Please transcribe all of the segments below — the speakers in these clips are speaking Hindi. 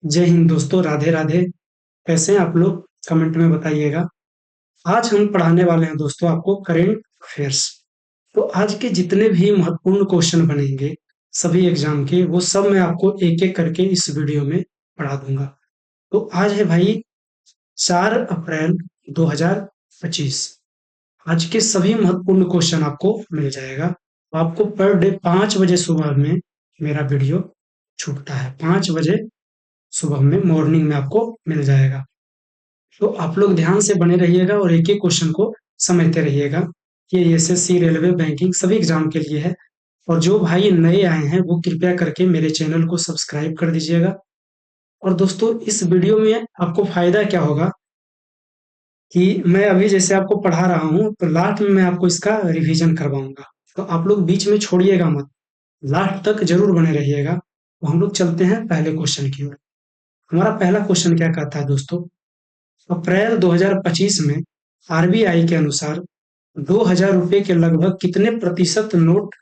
जय हिंद दोस्तों, राधे राधे। कैसे हैं आप लोग? कमेंट में बताइएगा। आज हम पढ़ाने वाले हैं दोस्तों आपको करेंट अफेयर्स। तो आज के जितने भी महत्वपूर्ण क्वेश्चन बनेंगे सभी एग्जाम के, वो सब मैं आपको एक एक करके इस वीडियो में पढ़ा दूंगा। तो आज है भाई 4 अप्रैल 2025। आज के सभी महत्वपूर्ण क्वेश्चन आपको मिल जाएगा। तो आपको पर डे 5 बजे सुबह में मेरा वीडियो छूटता है। 5 बजे सुबह में मॉर्निंग में आपको मिल जाएगा। तो आप लोग ध्यान से बने रहिएगा और एक एक क्वेश्चन को समझते रहिएगा। ये एसएससी, रेलवे, बैंकिंग सभी एग्जाम के लिए है। और जो भाई नए आए हैं वो कृपया करके मेरे चैनल को सब्सक्राइब कर दीजिएगा। और दोस्तों इस वीडियो में आपको फायदा क्या होगा कि मैं अभी जैसे आपको पढ़ा रहा हूँ तो लास्ट में मैं आपको इसका रिवीजन करवाऊंगा। तो आप लोग बीच में छोड़िएगा मत, लास्ट तक जरूर बने रहिएगा। तो हम लोग चलते हैं पहले क्वेश्चन की ओर। हमारा पहला क्वेश्चन क्या कहता है दोस्तों? अप्रैल 2025 में आरबीआई के अनुसार 2000 रुपए के लगभग कितने प्रतिशत नोट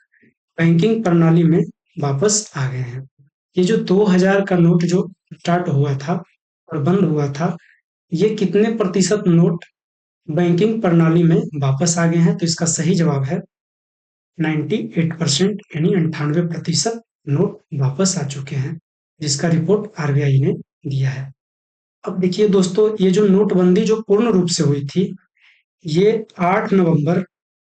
बैंकिंग प्रणाली में वापस आ गए हैं? ये जो 2000 का नोट जो स्टार्ट हुआ था और बंद हुआ था, ये कितने प्रतिशत नोट बैंकिंग प्रणाली में वापस आ गए हैं? तो इसका सही जवाब है 98%, यानी 98% नोट वापस आ चुके हैं, जिसका रिपोर्ट आरबीआई ने दिया है। अब देखिए दोस्तों, ये जो नोटबंदी जो पूर्ण रूप से हुई थी, ये 8 नवंबर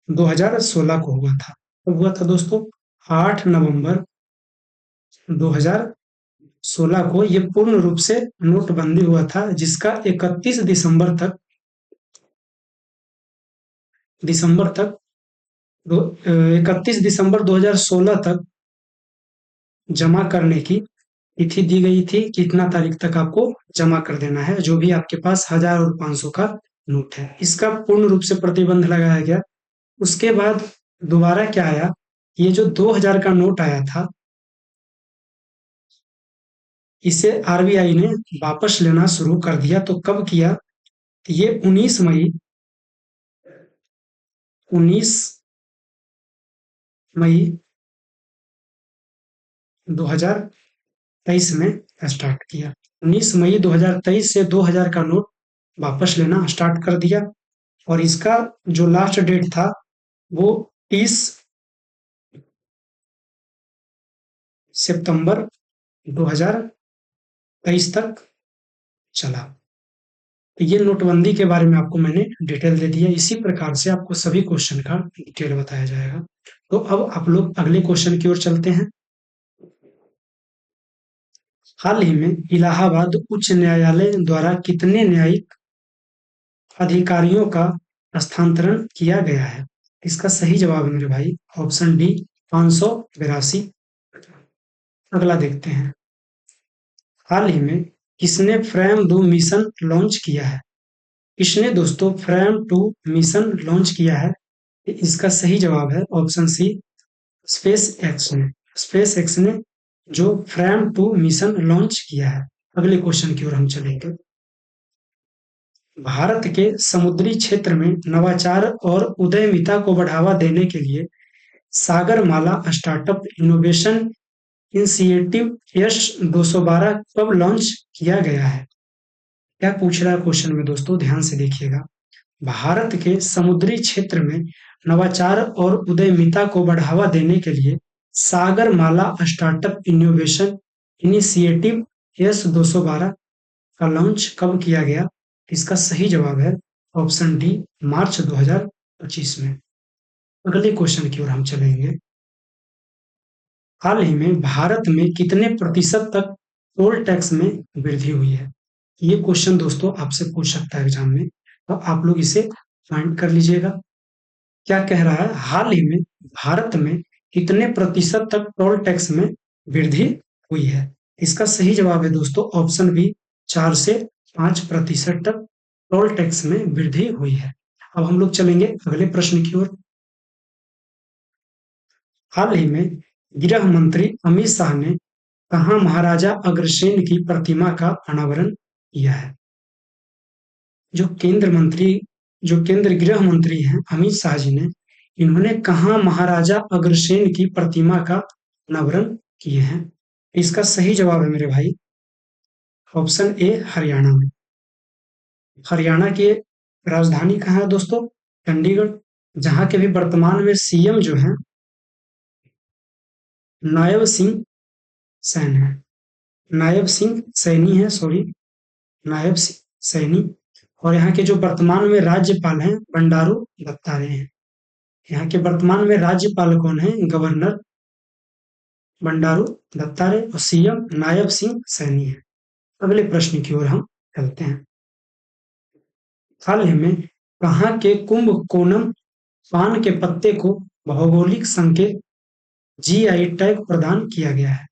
2016 को हुआ था। कब हुआ था दोस्तों? 8 नवंबर 2016 को ये पूर्ण रूप से नोटबंदी हुआ था, जिसका 31 दिसंबर तक 31 दिसंबर 2016 तक जमा करने की तिथि दी गई थी कि इतना तारीख तक आपको जमा कर देना है जो भी आपके पास 1000 और 500 का नोट है। इसका पूर्ण रूप से प्रतिबंध लगाया गया। उसके बाद दोबारा क्या आया? ये जो 2000 का नोट आया था, इसे आरबीआई ने वापस लेना शुरू कर दिया। तो कब किया? ये 19 मई 2023 में स्टार्ट किया। 19 मई 2023 से 2000 का नोट वापस लेना स्टार्ट कर दिया। और इसका जो लास्ट डेट था वो 30 सितंबर 2023 तक चला। तो ये नोटबंदी के बारे में आपको मैंने डिटेल दे दिया। इसी प्रकार से आपको सभी क्वेश्चन का डिटेल बताया जाएगा। तो अब आप लोग अगले क्वेश्चन की ओर चलते हैं। हाल ही में इलाहाबाद उच्च न्यायालय द्वारा कितने न्यायिक अधिकारियों का स्थानांतरण किया गया है? इसका सही जवाब है मेरे भाई ऑप्शन डी, 582। अगला देखते हैं। हाल ही में किसने फ्रेम 2 मिशन लॉन्च किया है? किसने दोस्तों फ्रेम 2 मिशन लॉन्च किया है? इसका सही जवाब है ऑप्शन सी, स्पेस एक्स ने। स्पेस एक्स ने जो फ्रेम 2 मिशन लॉन्च किया है। अगले क्वेश्चन की ओर हम चलेंगे। भारत के समुद्री क्षेत्र में नवाचार और उद्यमिता को बढ़ावा देने के लिए Sagarmala startup innovation initiative S 212 कब लॉन्च किया गया है? क्या पूछ रहा है क्वेश्चन में दोस्तों, ध्यान से देखिएगा। भारत के समुद्री क्षेत्र में नवाचार और उद्यमिता को बढ़ावा देने के लिए Sagarmala startup innovation initiative S 212 का लॉन्च कब किया गया? इसका सही जवाब है ऑप्शन डी, मार्च 2025 में। अगले क्वेश्चन की ओर हम चलेंगे। हाल ही में भारत में कितने प्रतिशत तक टोल टैक्स में वृद्धि हुई है? ये क्वेश्चन दोस्तों आपसे पूछ सकता है एग्जाम में, तो आप लोग इसे फाइंड कर लीजिएगा। क्या कह रहा है? हाल ही में भारत में कितने प्रतिशत तक टोल टैक्स में वृद्धि हुई है? इसका सही जवाब है दोस्तों ऑप्शन बी, 4 से 5% तक टोल टैक्स में वृद्धि हुई है। अब हम लोग चलेंगे अगले प्रश्न की ओर। हाल ही में गृह मंत्री अमित शाह ने कहाँ महाराजा अग्रसेन की प्रतिमा का अनावरण किया है? जो केंद्र गृह मंत्री हैं अमित शाह जी ने, इन्होंने कहाँ महाराजा अग्रसेन की प्रतिमा का अनावरण किए हैं? इसका सही जवाब है मेरे भाई ऑप्शन ए हरियाणा में। हरियाणा की राजधानी कहाँ है दोस्तों? चंडीगढ़। जहाँ के भी वर्तमान में सीएम जो हैं नायब सिंह सैन है, नायब सिंह सैनी है, सॉरी, नायब सिंह सैनी। और यहाँ के जो वर्तमान में राज्यपाल हैं बंडारू दत्तात्रेय हैं। यहाँ के वर्तमान में राज्यपाल कौन है? गवर्नर बंडारू दत्तात्रेय और सीएम नायब सिंह सैनी है। अगले प्रश्न की ओर हम चलते हैं। हाल ही में कहाँ के कुंभकोणम पान के पत्ते को भौगोलिक संकेत जीआई टैग प्रदान किया गया है?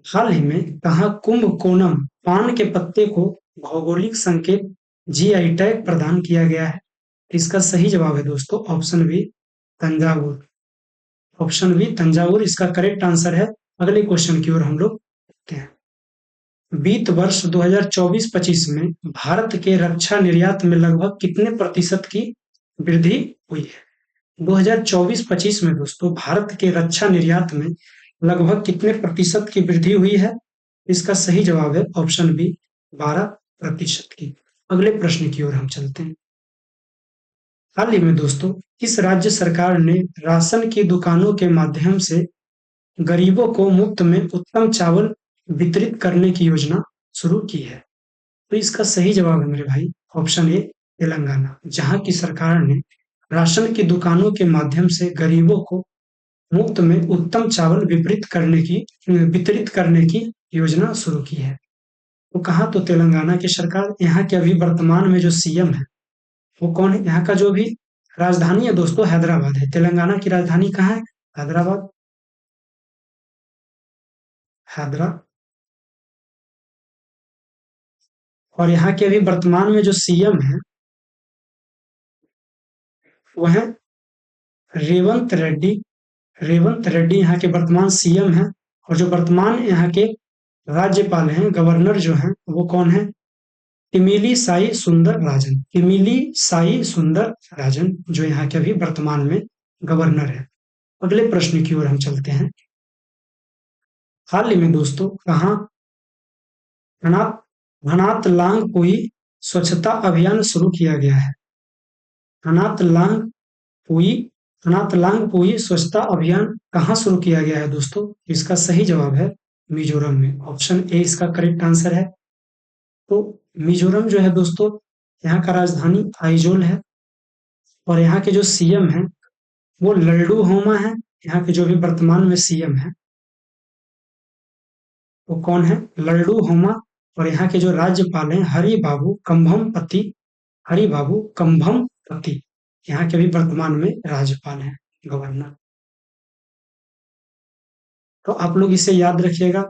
हाल ही में कहाँ कुंभकोणम पान के पत्ते को भौगोलिक संकेत जीआई टैग प्रदान किया गया है? इसका सही जवाब है दोस्तों option B Thanjavur. Option B Thanjavur इसका करेक्ट आंसर है। अगले क्वेश्चन की ओर हम लोग देखते हैं। वित्त वर्ष 2024-25 में भारत के रक्षा निर्यात में लगभग कितने प्रतिशत की वृद्धि हुई है? 2024-25 में दोस्तों भारत के रक्षा निर्यात में लगभग कितने प्रतिशत की वृद्धि हुई है? इसका सही जवाब है ऑप्शन बी 12% की। अगले प्रश्न की ओर हम चलते हैं। हाल ही में दोस्तों किस राज्य सरकार ने राशन की दुकानों के माध्यम से गरीबों को मुफ्त में उत्तम चावल वितरित करने की योजना शुरू की है? तो इसका सही जवाब है मेरे भाई ऑप्शन ए तेलंगाना। जहां की सरकार ने राशन की दुकानों के माध्यम से गरीबों को मुफ्त में उत्तम चावल वितरित करने की योजना शुरू की है। तो कहा तो तेलंगाना की सरकार। यहाँ के अभी वर्तमान में जो सीएम है वो कौन है? यहाँ का जो भी राजधानी है दोस्तों हैदराबाद है। तेलंगाना की राजधानी कहाँ है? हैदराबाद। हैदरा। और यहाँ के अभी वर्तमान में जो सीएम है वो है रेवंत रेड्डी। रेवंत रेड्डी यहाँ के वर्तमान सीएम हैं। और जो वर्तमान यहाँ के राज्यपाल हैं, गवर्नर जो हैं वो कौन है? तिमिली साई सुंदर राजन। तिमिली साई सुंदर राजन जो यहाँ के अभी वर्तमान में गवर्नर है। अगले प्रश्न की ओर हम चलते हैं। हाल ही में दोस्तों कहाँ भनात भनात लांग पुई स्वच्छता अभियान शुरू किया गया है? भनात लांग पुई भनात लांग पुई स्वच्छता अभियान कहाँ शुरू किया गया है दोस्तों? इसका सही जवाब है मिजोरम में। ऑप्शन ए इसका करेक्ट आंसर है। तो मिजोरम जो है दोस्तों यहाँ का राजधानी आइजोल है। और यहाँ के जो सीएम हैं वो लल्डू होमा है। यहाँ के जो भी वर्तमान में सीएम है वो कौन है? लल्डू होमा। और यहाँ के जो राज्यपाल हैं हरिबाबू कंभम पति। हरिबाबू कंभम पति यहाँ के भी वर्तमान में राज्यपाल हैं, गवर्नर। तो आप लोग इसे याद रखिएगा।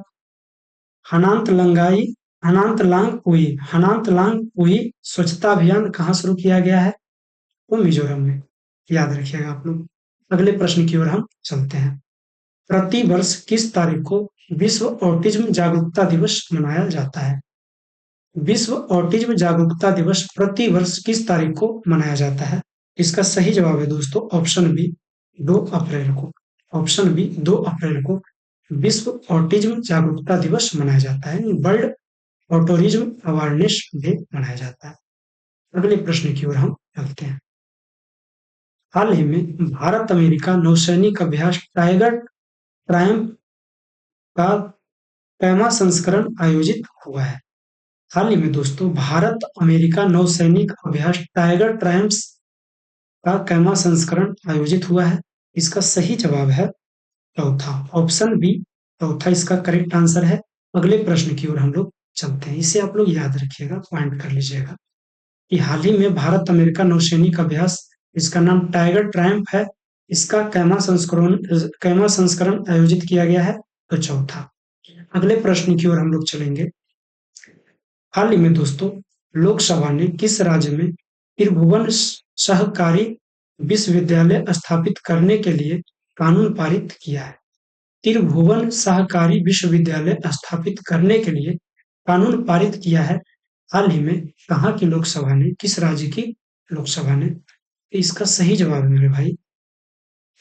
हनांत लंगाई हनांत लांग पुई हनांत लांग पुई स्वच्छता अभियान कहाँ शुरू किया गया है? तो मिजोरम में। याद रखिएगा आप लोग। अगले प्रश्न की ओर हम चलते हैं। प्रति वर्ष किस तारीख को विश्व ऑटिज्म जागरूकता दिवस मनाया जाता है? विश्व ऑटिज्म जागरूकता दिवस प्रति वर्ष किस तारीख को मनाया जाता है? इसका सही जवाब है दोस्तों ऑप्शन बी 2 अप्रैल को। ऑप्शन बी 2 अप्रैल को विश्व ऑटिज्म जागरूकता दिवस मनाया जाता है। वर्ल्ड ऑटोरिज्म अवेयरनेस डे मनाया जाता है। अगले प्रश्न की ओर हम चलते हैं। हाल ही में भारत अमेरिका नौसैनिक अभ्यास टाइगर ट्रायम्फ का 5वां संस्करण आयोजित हुआ है। हाल ही में दोस्तों भारत अमेरिका नौसैनिक अभ्यास टाइगर ट्रायम्फ का 5वां संस्करण आयोजित हुआ है। इसका सही जवाब है चौथा। ऑप्शन बी चौथा इसका करेक्ट आंसर है। अगले प्रश्न की ओर हम लोग चलते हैं। इसे आप लोग याद रखिएगा, पॉइंट कर लीजिएगा कि हाल ही में भारत अमेरिका नौसैनिक अभ्यास, इसका नाम टाइगर ट्रायम्फ है, इसका कैमा संस्करण आयोजित किया गया है, तो चौथा। अगले प्रश्न की ओर हम लोग चलेंगे। हाल ही में दोस्तों लोकसभा ने किस राज्य में त्रिभुवन सहकारी विश्वविद्यालय स्थापित करने के लिए कानून पारित किया है? त्रिभुवन सहकारी विश्वविद्यालय स्थापित करने के लिए कानून पारित किया है हाल ही में कहाँ की लोकसभा ने? किस राज्य की लोकसभा ने? इसका सही जवाब है मेरे भाई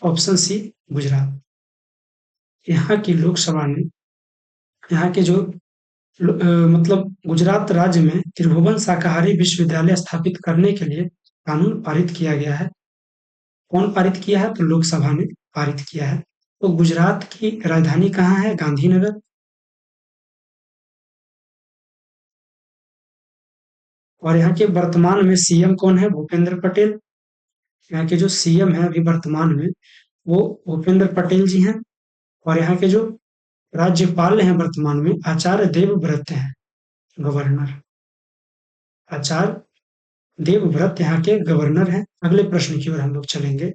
ऑप्शन सी गुजरात। यहाँ की लोकसभा ने, यहाँ के जो मतलब गुजरात राज्य में त्रिभुवन शाकाहारी विश्वविद्यालय स्थापित करने के लिए कानून पारित किया गया है। कौन पारित किया है? तो लोकसभा ने पारित किया है। तो गुजरात की राजधानी कहाँ है? गांधीनगर। और यहाँ के वर्तमान में सीएम कौन है? भूपेंद्र पटेल। यहाँ के जो सीएम है अभी वर्तमान में, वो भूपेंद्र पटेल जी हैं। और यहाँ के जो राज्यपाल हैं वर्तमान में, आचार्य देवव्रत हैं, गवर्नर। आचार्य देवव्रत यहाँ के गवर्नर हैं। अगले प्रश्न की ओर हम लोग चलेंगे।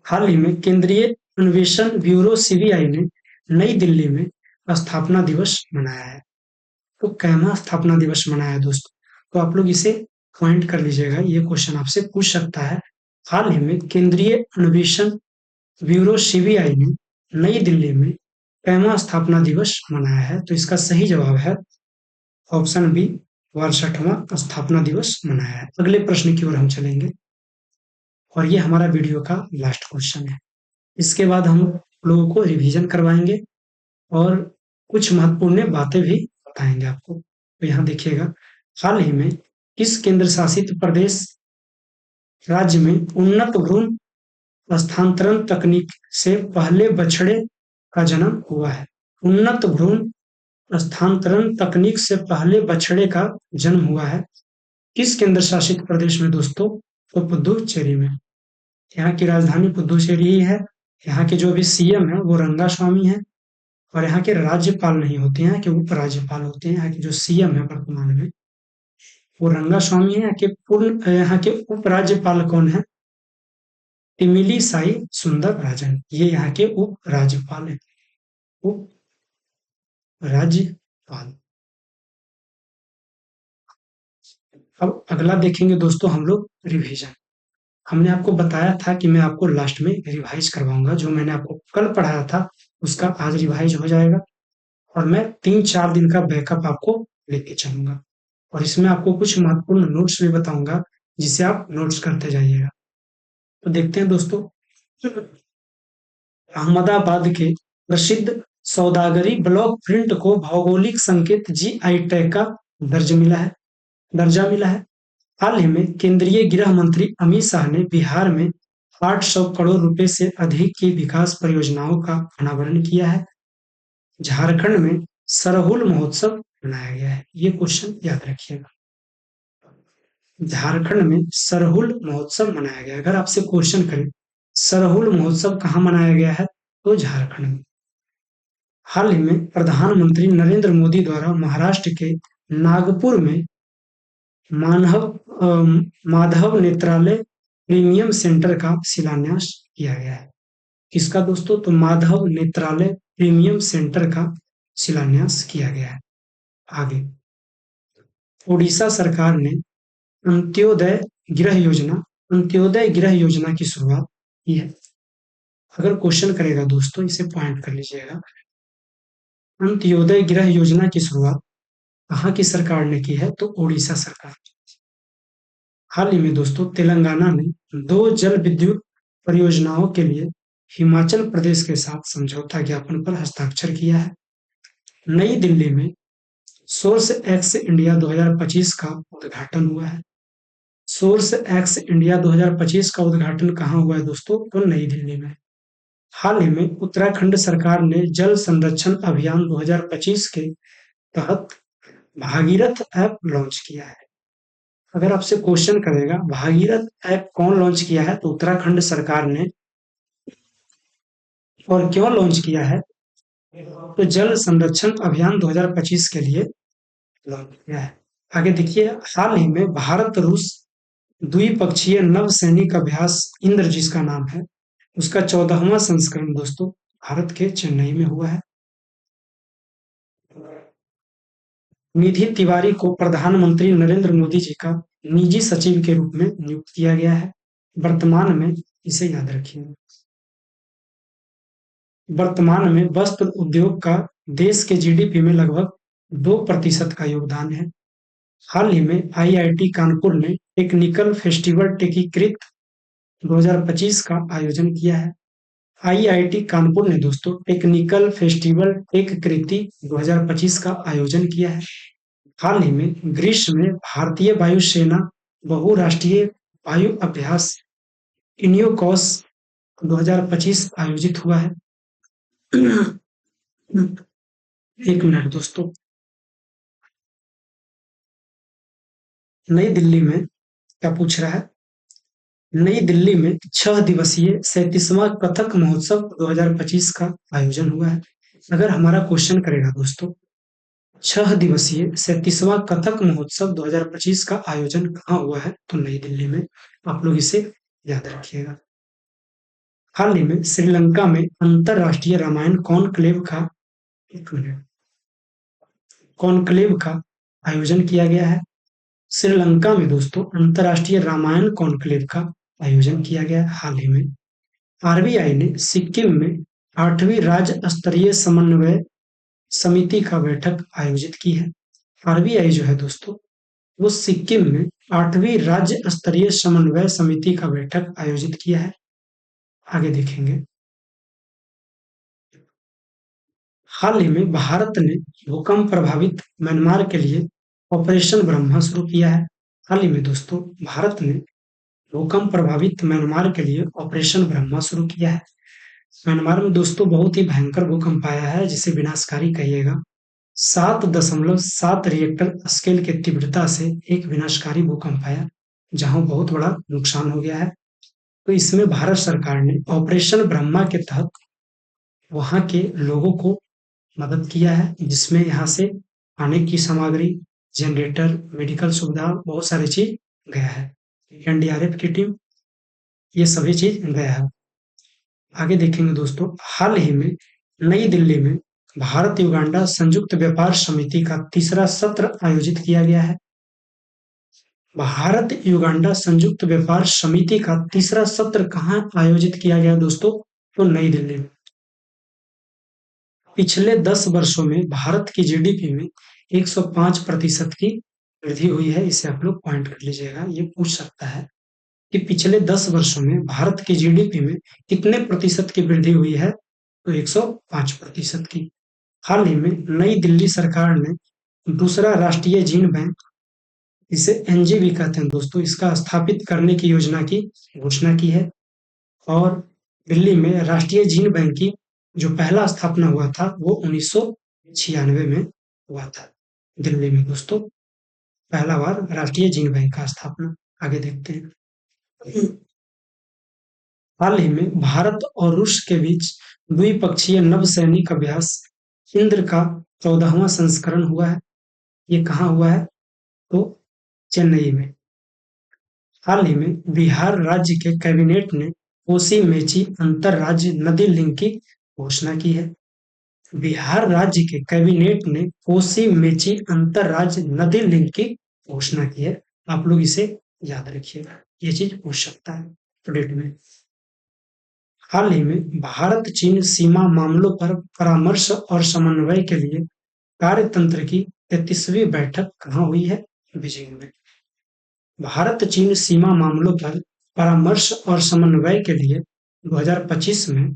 हाल ही में केंद्रीय अन्वेषण ब्यूरो सीबीआई ने नई दिल्ली में स्थापना दिवस मनाया है। तो कैमा स्थापना दिवस मनाया है दोस्तों? तो आप लोग इसे पॉइंट कर लीजिएगा, ये क्वेश्चन आपसे पूछ सकता है। हाल ही में केंद्रीय अन्वेषण ब्यूरो सीबीआई ने नई दिल्ली में कैमा स्थापना दिवस मनाया है। तो इसका सही जवाब है ऑप्शन बी, 62वां स्थापना दिवस मनाया है। अगले प्रश्न की ओर हम चलेंगे और ये हमारा वीडियो का लास्ट क्वेश्चन है। इसके बाद हम लोगों को रिवीजन करवाएंगे और कुछ महत्वपूर्ण बातें भी बताएंगे आपको। तो यहाँ देखिएगा, हाल ही में किस केंद्र शासित प्रदेश राज्य में उन्नत भ्रूण स्थानांतरण तकनीक से पहले बछड़े का जन्म हुआ है? उन्नत भ्रूण स्थानांतरण तकनीक से पहले बछड़े का जन्म हुआ है किस केंद्र शासित प्रदेश में दोस्तों? तो पुदुचेरी में। यहाँ की राजधानी पुदुचेरी ही है। यहाँ के जो अभी सीएम है वो रंगास्वामी है। और यहाँ के राज्यपाल नहीं होते हैं, यहाँ के उपराज्यपाल होते हैं। यहाँ के जो सीएम है वर्तमान में वो रंगास्वामी है। यहाँ के उपराज्यपाल कौन है? तिमिली साई सुंदर राजन, ये यहाँ के उपराज्यपाल है। उपराज्यपाल। अब अगला देखेंगे दोस्तों हम लोग रिवीजन। हमने आपको बताया था कि मैं आपको लास्ट में रिवाइज करवाऊंगा। जो मैंने आपको कल पढ़ाया था उसका आज रिवाइज हो जाएगा और मैं 3-4 दिन का बैकअप आपको लेके चलूंगा। और इसमें आपको कुछ महत्वपूर्ण नोट्स भी बताऊंगा जिसे आप नोट्स करते जाइएगा। तो देखते हैं दोस्तों, अहमदाबाद के प्रसिद्ध सौदागरी ब्लॉक प्रिंट को भौगोलिक संकेत जीआई टैग का दर्जा मिला है। हाल ही में केंद्रीय गृह मंत्री अमित शाह ने बिहार में 800 करोड़ रुपए से अधिक की विकास परियोजनाओं का अनावरण किया है। झारखंड में सरहुल महोत्सव मनाया गया है। ये क्वेश्चन याद रखिएगा। झारखंड में सरहुल महोत्सव मनाया गया है। अगर आपसे क्वेश्चन करें सरहुल महोत्सव कहाँ मनाया गया है, तो झारखंड में। हाल ही में प्रधानमंत्री नरेंद्र मोदी द्वारा महाराष्ट्र के नागपुर में माधव नेत्रालय प्रीमियम सेंटर का शिलान्यास किया गया है। किसका दोस्तों? तो माधव नेत्रालय प्रीमियम सेंटर का शिलान्यास किया गया है। आगे, उड़ीसा सरकार ने अंत्योदय अंत्योदय गृह योजना की शुरुआत की है। अगर क्वेश्चन करेगा दोस्तों, इसे पॉइंट कर लीजिएगा। अंत्योदय गृह योजना की शुरुआत कहाँ की सरकार ने की है? तो उड़ीसा सरकार। हाल ही में दोस्तों तेलंगाना ने 2 जल विद्युत परियोजनाओं के लिए हिमाचल प्रदेश के साथ समझौता ज्ञापन पर हस्ताक्षर किया है। नई दिल्ली में सोर्स एक्स इंडिया 2025 का उद्घाटन हुआ है। सोर्स एक्स इंडिया 2025 का उद्घाटन कहाँ हुआ है दोस्तों? तो नई दिल्ली में। हाल ही में उत्तराखंड सरकार ने जल संरक्षण अभियान 2025 के तहत भागीरथ ऐप लॉन्च किया है। अगर आपसे क्वेश्चन करेगा भागीरथ ऐप कौन लॉन्च किया है, तो उत्तराखंड सरकार ने। और क्यों लॉन्च किया है? तो जल संरक्षण अभियान 2025 के लिए लॉन्च किया है। आगे देखिए, हाल ही में भारत रूस द्विपक्षीय नवसैनिक अभ्यास इंद्र जिसका नाम है, उसका 14वां संस्करण दोस्तों भारत के चेन्नई में हुआ है। निधि तिवारी को प्रधानमंत्री नरेंद्र मोदी जी का निजी सचिव के रूप में नियुक्त किया गया है वर्तमान में। इसे याद रखिए। वर्तमान में वस्त्र उद्योग का देश के जीडीपी में लगभग 2% का योगदान है। हाल ही में आईआईटी कानपुर ने टेक्निकल फेस्टिवल टेकीकृत 2025 का आयोजन किया है। आईआईटी कानपुर ने दोस्तों टेक्निकल फेस्टिवल टेक कृति 2025 का आयोजन किया है। हाल ही में ग्रीष्म में भारतीय वायुसेना बहुराष्ट्रीय वायु अभ्यास इनियोकॉस 2025 आयोजित हुआ है। एक मिनट दोस्तों। नई दिल्ली में क्या पूछ रहा है? नई दिल्ली में 6 दिवसीय 37वां कथक महोत्सव 2025 का आयोजन हुआ है। अगर हमारा क्वेश्चन करेगा दोस्तों, 6 दिवसीय 37वां कथक महोत्सव 2025 का आयोजन कहाँ हुआ है, तो नई दिल्ली में। आप लोग इसे याद रखिएगा। हाल ही में श्रीलंका में अंतरराष्ट्रीय रामायण कॉन्क्लेव का एक मिनट कॉन्क्लेव का आयोजन किया गया है। श्रीलंका में दोस्तों अंतरराष्ट्रीय रामायण कॉन्क्लेव का आयोजन किया गया हाल ही में। आरबीआई ने सिक्किम में 8वीं राज्य स्तरीय समन्वय समिति का बैठक आयोजित की है। आरबीआई जो है दोस्तों, वो सिक्किम में 8वीं राज्य स्तरीय समन्वय समिति का बैठक आयोजित किया है। आगे देखेंगे। हाल ही में भारत ने भूकंप प्रभावित म्यांमार के लिए ऑपरेशन ब्रह्मा शुरू किया है। हाल ही में दोस्तों भारत ने भूकंप प्रभावित म्यांमार के लिए ऑपरेशन ब्रह्मा शुरू किया है। म्यांमार में दोस्तों बहुत ही भयंकर भूकंप आया है, जिसे विनाशकारी कहिएगा। 7.7 रिएक्टर स्केल की तीव्रता से एक विनाशकारी भूकंप आया, जहां बहुत बड़ा नुकसान हो गया है। तो इसमें भारत सरकार ने ऑपरेशन ब्रह्मा के तहत वहां के लोगों को मदद किया है, जिसमें यहाँ से खाने की सामग्री, जनरेटर, मेडिकल सुविधा, बहुत सारी चीज गया है। एनडीआरएफ की टीम, ये सभी चीज गया है। आगे देखेंगे दोस्तों। हाल ही में नई दिल्ली में भारत युगांडा संयुक्त व्यापार समिति का तीसरा सत्र आयोजित किया गया है। भारत युगांडा संयुक्त व्यापार समिति का तीसरा सत्र कहाँ आयोजित किया गया दोस्तों, तो नई दिल्ली में। पिछले 10 वर्षों में भारत की जीडीपी में 105% की वृद्धि हुई है। इसे आप लोग पॉइंट कर लीजिएगा, ये पूछ सकता है कि पिछले 10 वर्षों में भारत की जीडीपी में कितने प्रतिशत की वृद्धि हुई है, तो 105% की। हाल ही में नई दिल्ली सरकार ने दूसरा राष्ट्रीय जीन बैंक, इसे एनजीबी कहते हैं दोस्तों, इसका स्थापित करने की योजना की घोषणा की है। और दिल्ली में राष्ट्रीय जीन बैंक की जो पहला स्थापना हुआ था वो 1996 में हुआ था। दिल्ली में दोस्तों पहला बार राष्ट्रीय जीन बैंक का स्थापना। आगे देखते हैं। हाल ही में भारत और रूस के बीच द्विपक्षीय नभसैनिक अभ्यास इंद्र का 14वां संस्करण हुआ है। ये कहाँ हुआ है, तो चेन्नई में। हाल ही में बिहार राज्य के कैबिनेट ने कोसी मेची अंतर राज्य नदी लिंक की घोषणा की है। बिहार राज्य के कैबिनेट ने कोसी मेची अंतर राज्य नदी लिंक की घोषणा की है। आप लोग इसे याद रखिएगा, ये चीज पूछ सकता है प्रोडेट में। हाल ही में भारत चीन सीमा मामलों पर परामर्श और समन्वय के लिए कार्यतंत्र की 33वीं बैठक कहाँ हुई है, बीजिंग में। भारत चीन सीमा मामलों पर परामर्श और समन्वय के लिए 2025 में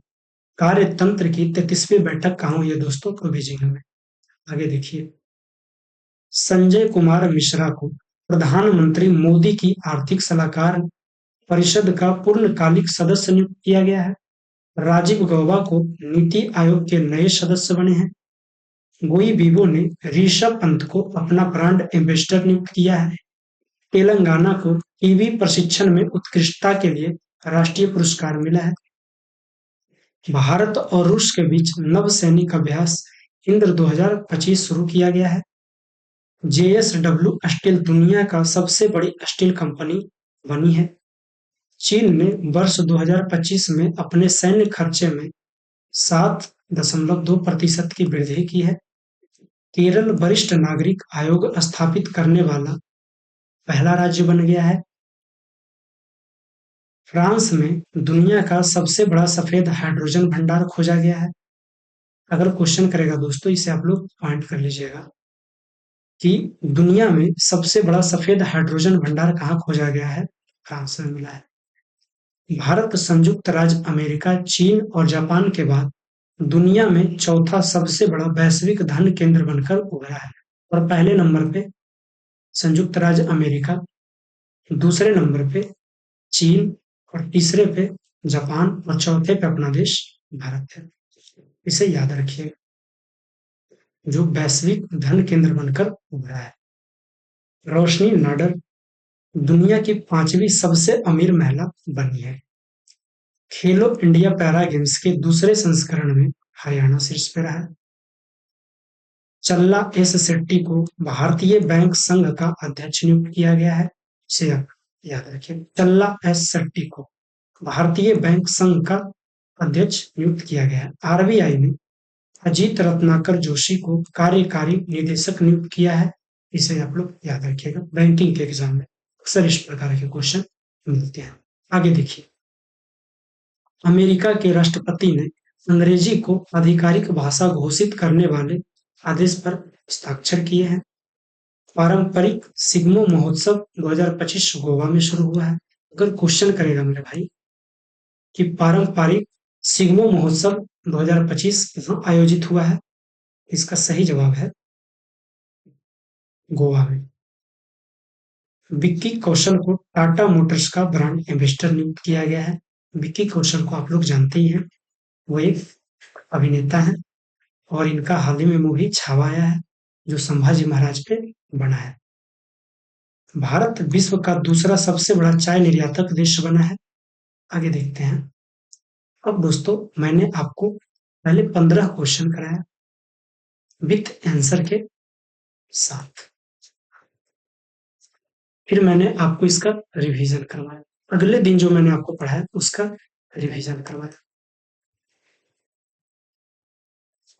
कार्यतंत्र की 33वीं बैठक कहाँ हुई है दोस्तों, तो बीजिंग में। आगे देखिए। संजय कुमार मिश्रा को प्रधानमंत्री मोदी की आर्थिक सलाहकार परिषद का पूर्णकालिक सदस्य नियुक्त किया गया है। राजीव गौबा को नीति आयोग के नए सदस्य बने हैं। गोई बीबो ने ऋषभ पंत को अपना ब्रांड एम्बेसडर नियुक्त किया है। तेलंगाना को टीवी प्रशिक्षण में उत्कृष्टता के लिए राष्ट्रीय पुरस्कार मिला है। भारत और रूस के बीच नवसैनिक अभ्यास इंद्र 2025 शुरू किया गया है। जेएसडब्ल्यू स्टील दुनिया का सबसे बड़ी स्टील कंपनी बनी है। चीन ने वर्ष 2025 में अपने सैन्य खर्चे में 7.2% की वृद्धि की है। केरल वरिष्ठ नागरिक आयोग स्थापित करने वाला पहला राज्य बन गया है। फ्रांस में दुनिया का सबसे बड़ा सफेद हाइड्रोजन भंडार खोजा गया है। अगर क्वेश्चन करेगा दोस्तों, इसे आप लोग पॉइंट कर लीजिएगा कि दुनिया में सबसे बड़ा सफेद हाइड्रोजन भंडार कहाँ खोजा गया है, फ्रांस में मिला है। भारत संयुक्त राज्य अमेरिका, चीन और जापान के बाद दुनिया में चौथा सबसे बड़ा वैश्विक धन केंद्र बनकर उभरा है। और पहले नंबर पे संयुक्त राज्य अमेरिका, दूसरे नंबर पे चीन और तीसरे पे जापान और चौथे पे अपना देश भारत है। इसे याद रखिए, जो वैश्विक धन केंद्र बनकर उभरा है। रोशनी नाडर दुनिया की 5वीं सबसे अमीर महिला बनी है। खेलो इंडिया पैरा गेम्स के दूसरे संस्करण में हरियाणा शीर्ष पे रहा है। चल्ला एस शेट्टी को भारतीय बैंक संघ का अध्यक्ष नियुक्त किया गया है। इसे आप याद रखिए, चल्ला एस शेट्टी को भारतीय बैंक संघ का अध्यक्ष नियुक्त किया गया है। आरबीआई ने अजीत रत्नाकर जोशी को कार्यकारी निदेशक नियुक्त किया है। इसे आप लोग याद रखिएगा, बैंकिंग के एग्जाम में अक्सर इस प्रकार के क्वेश्चन मिलते हैं। आगे देखिए, अमेरिका के राष्ट्रपति ने अंग्रेजी को आधिकारिक भाषा घोषित करने वाले आदेश पर हस्ताक्षर किए हैं। पारंपरिक सिग्मो महोत्सव 2025 गोवा में शुरू हुआ है। अगर क्वेश्चन करेगा मेरे भाई कि पारंपरिक सिग्मो महोत्सव 2025 कहाँ आयोजित हुआ है, इसका सही जवाब है गोवा में। विक्की कौशल को टाटा मोटर्स का ब्रांड एम्बेसडर नियुक्त किया गया है। विक्की कौशल को आप लोग जानते ही हैं, वो एक अभिनेता है और इनका हाल ही में मूवी छावा आया है जो संभाजी महाराज पे बना है। भारत विश्व का दूसरा सबसे बड़ा चाय निर्यातक देश बना है। आगे देखते हैं। अब दोस्तों, मैंने आपको पहले 15 क्वेश्चन कराया विथ आंसर के साथ, फिर मैंने आपको इसका रिवीजन करवाया। अगले दिन जो मैंने आपको पढ़ाया उसका रिवीजन करवाया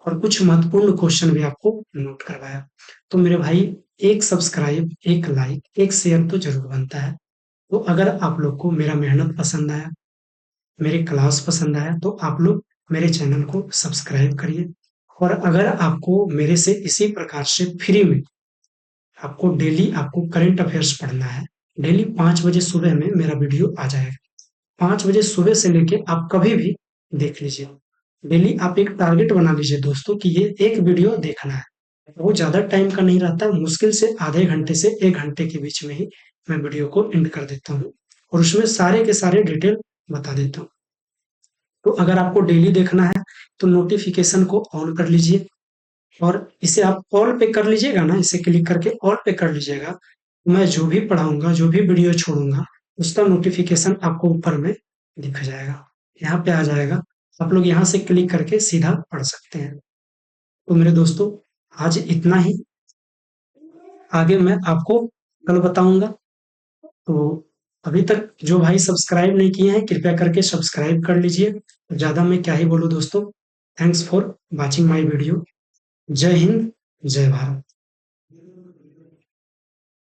और कुछ महत्वपूर्ण क्वेश्चन भी आपको नोट करवाया। तो मेरे भाई, एक सब्सक्राइब, एक लाइक, एक शेयर तो जरूर बनता है। तो अगर आप लोग को मेरा मेहनत पसंद आया, मेरे क्लास पसंद आया, तो आप लोग मेरे चैनल को सब्सक्राइब करिए। और अगर आपको मेरे से इसी प्रकार से फ्री में आपको डेली आपको करंट अफेयर्स पढ़ना है, डेली 5 बजे सुबह में मेरा वीडियो आ जाएगा। 5 बजे सुबह से लेके आप कभी भी देख लीजिए। डेली आप एक टारगेट बना लीजिए दोस्तों कि ये एक वीडियो देखना है। वो ज़्यादा टाइम का नहीं रहता, मुश्किल से आधे घंटे से 1 घंटे के बीच में ही मैं वीडियो को एंड कर देता हूँ और उसमें सारे के सारे डिटेल बता देता हूँ। तो अगर आपको डेली देखना है तो नोटिफिकेशन को ऑन कर लीजिए और इसे आप ऑल पे कर लीजिएगा ना, इसे क्लिक करके ऑल पे कर लीजिएगा। मैं जो भी पढ़ाऊंगा, जो भी वीडियो छोड़ूंगा, उसका नोटिफिकेशन आपको ऊपर में दिख जाएगा, यहाँ पे आ जाएगा। आप लोग यहाँ से क्लिक करके सीधा पढ़ सकते हैं। तो मेरे दोस्तों, आज इतना ही। आगे मैं आपको कल बताऊंगा। तो अभी तक जो भाई सब्सक्राइब नहीं किए हैं, कृपया करके सब्सक्राइब कर लीजिए। ज्यादा मैं क्या ही बोलूं दोस्तों। Thanks for watching my video. जय हिंद, जय भारत।